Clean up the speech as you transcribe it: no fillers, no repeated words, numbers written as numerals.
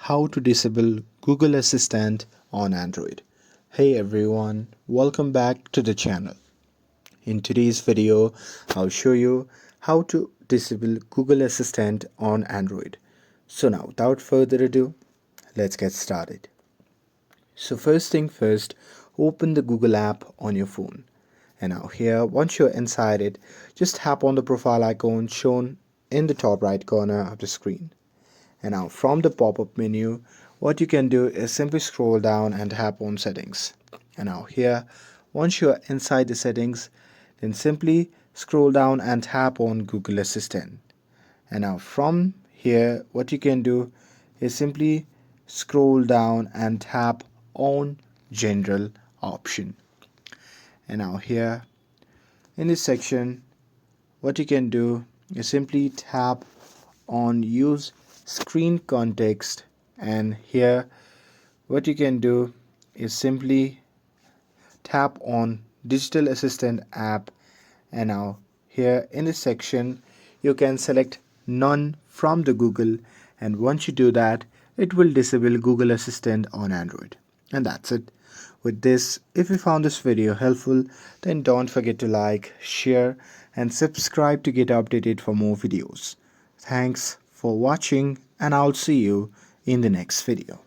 How to disable Google Assistant on Android. Hey everyone, welcome back to the channel. In today's video, I'll show you how to disable Google Assistant on Android. So now, without further ado, let's get started. So first thing first, open the Google app on your phone. And now here, once you're inside it, just tap on the profile icon shown in the top right corner of the screen. And now from the pop-up menu, what you can do is simply scroll down and tap on settings. And now here, once you are inside the settings, then simply scroll down and tap on Google Assistant. And now from here, what you can do is simply scroll down and tap on General option. And now here in this section, what you can do is simply tap on use screen context, and here what you can do is simply tap on digital assistant app. And now here in this section you can select none from the Google, and once you do that, it will disable Google Assistant on Android. And that's it. With this, if you found this video helpful, then don't forget to like, share and subscribe to get updated for more videos. Thanks for watching, and I'll see you in the next video.